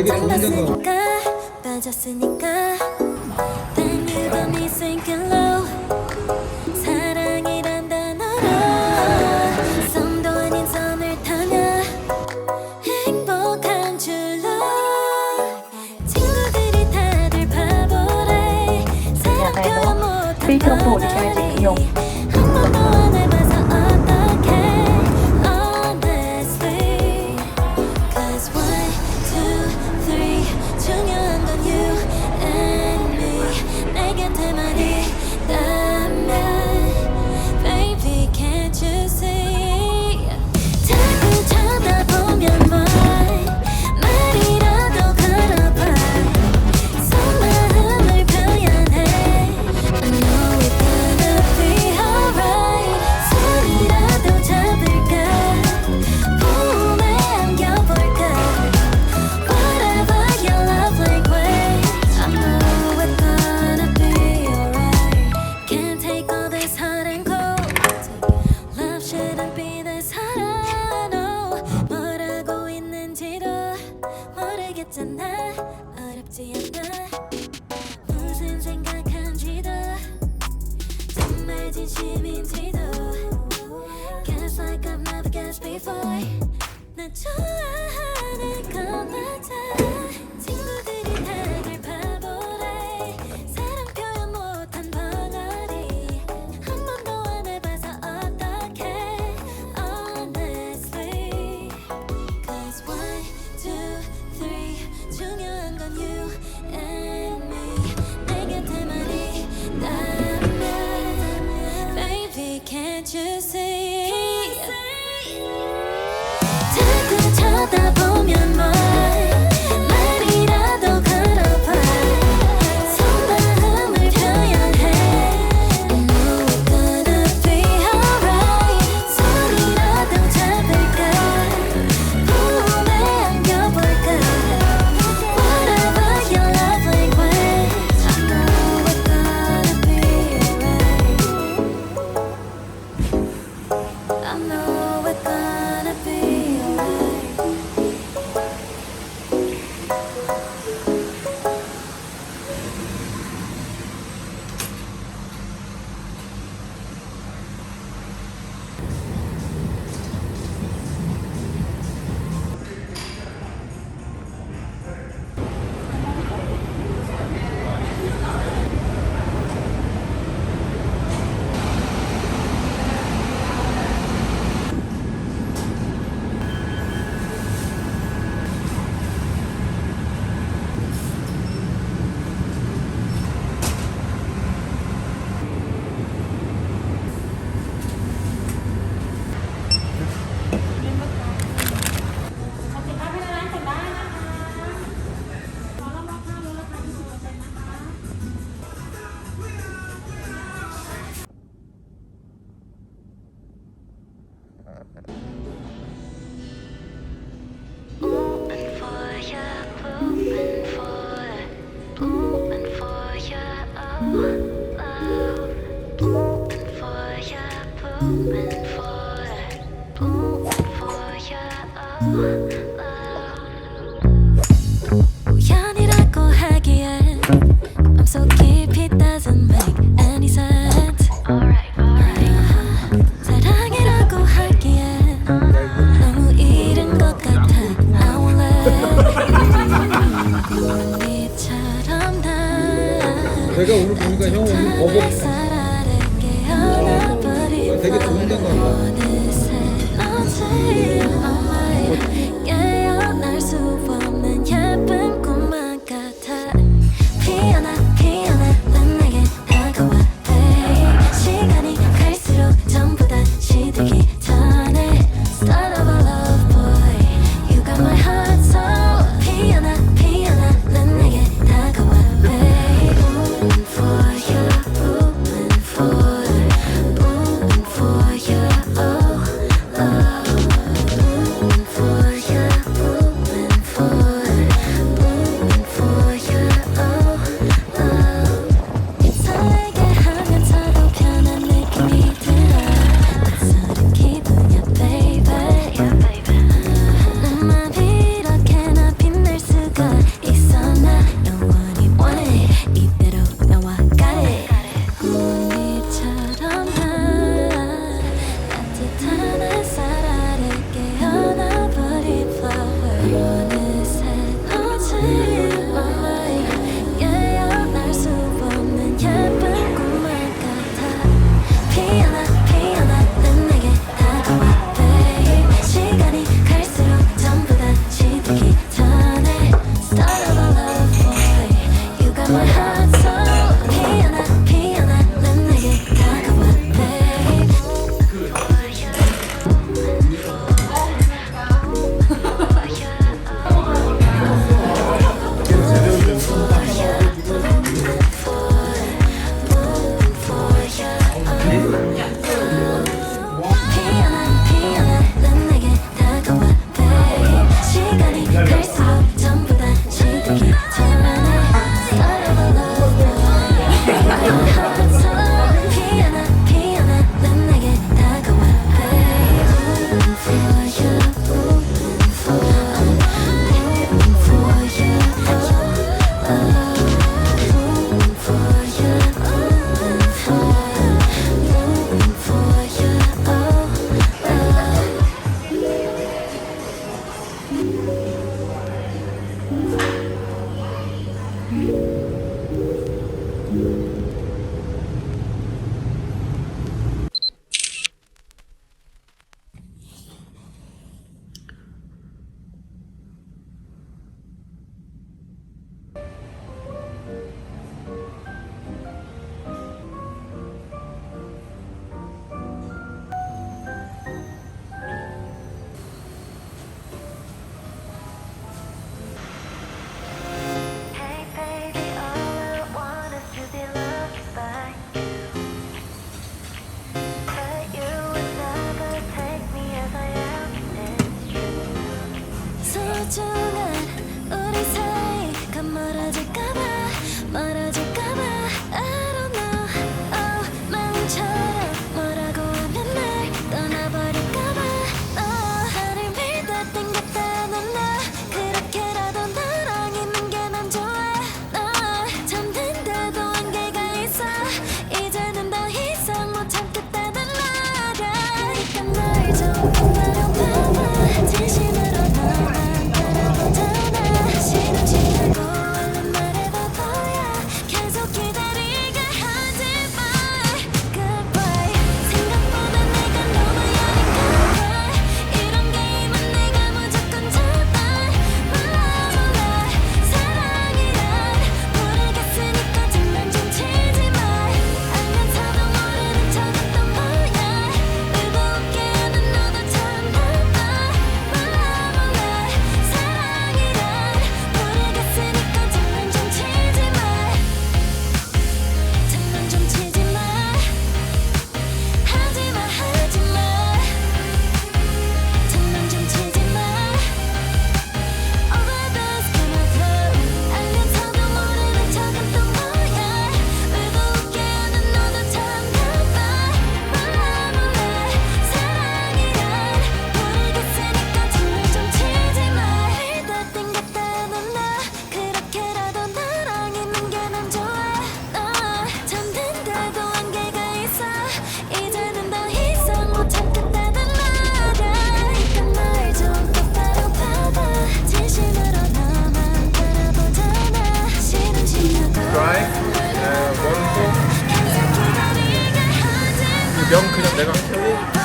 되게 좋은 거. 빠졌으니까 Then you got me sinking low 사랑이란 단어로 썸도 아닌 썸을 타냐 행복한 줄로 친구들이 다들 바보래 사랑 표현 못한 뻔하리 한 번도 안 해봐서 어떡해 Honestly Cause 1, 2, 3 중요한 건 you and me 내 곁에만 있다면 Baby can't you see 자꾸 쳐다보면 why 말이라도 걸어봐 속마음을 표현해 I know it's gonna be alright 손이라도 잡을까 품에 안겨볼까 Whatever your love language I know it's gonna be alright Can't take all this hot and cold Love shouldn't be this hard I know 뭘 하고 있는지도 모르겠잖아 어렵지 않아 무슨 생각한지도 정말 진심인지도 Guess like I've never guessed before 나 좋아하는 건 맞아 친구들이 다들 바보래 사랑 표현 못한 벙어리 한 번도 안 해봐서 어떡해 Honestly Cause 1, 2, 3 중요한 건 you and me 내 곁에만 있다면 Baby can't you see 자꾸 쳐다보면 why 말이라도 걸어봐 속마음을 표현해 I know it's gonna be alright 손이라도 잡을까 품에 안겨볼까 Whatever your love language I know it's gonna be alright I know it's gonna be alright Moving for ya, moving for ya, oh love. Moving for ya, moving for ya, oh love. 우연이라고 하기엔 I'm so 깊이 doesn't make any sense. Alright. 사랑이라고 하기엔 너무 이른 것 같아 I won't let 이처럼 난 내가 오늘 보니까 형 오늘 버벅 살아를 깨어나버린 되게 좋은 데인가 봐. 어느새 너지 깨어날 수 없는 예쁜 꿈만 같아 피어나 난 내게 다가와 babe 시간이 갈수록 전부 다 시들기 전에 Start of a love boy You got my heart so 피어나 난 내게 다가와 babe Moving for you moving for you oh love moving for 피어나 피어나 난 내게 다가와 Moving for you moving for you moving for you moving for you Hey baby, all I want is to be loved by you. But you would never take me as I am. It's true. 소중한 우리 사이가 멀어질까봐 I don't know. Oh, 마음처럼 뭐라고 하면 날 떠나버릴까봐. 나를 믿어 땡겼다는 나 그렇게라도 나랑 있는 게 난 좋아. 널 참는데도 한계가 있어. 이제는 더 이상 못 참겠다는 말야. 그러니까 날 좀 똑바로 봐봐. 진심으로 너만 바라보잖아. 시간 지나고 얼른 말해봐봐야 계속 기다리게 하지 마. Goodbye. 생각보다 내가 너무 여리까봐. 이런 게임은 내가 무조건 잡아. 몰라 사랑이란 모르겠으니까 장난 좀 치지 마. 알면서도 모르는 척했던 거야. 울고 웃게 하는 너도 참 나빠. 몰라 사랑이란 모르겠으니까 장난 좀 치지 마. 장난 좀 치지 마. 하지 마. 장난 좀 치지 마. Overdose gonna flow. 알면서도 모르는 척했던 거야. 울고 웃게 하는 너도 참 나빠. 몰라 사랑이란 모르겠으니까 장난 좀 치지 마. 믿어 땡겼다는 나 그렇게라도 나랑 있는 게 난 좋아. 널 참는데도 한계가 있어. 이제는 더 이상 못 참겠다는 말야. 그러니까 날 좀 똑바로 봐봐. 진심으로 너만 바라보잖아. 시간 지나고 Drive. 계속 기다리게 하지 마. 명 그냥 내가 켜고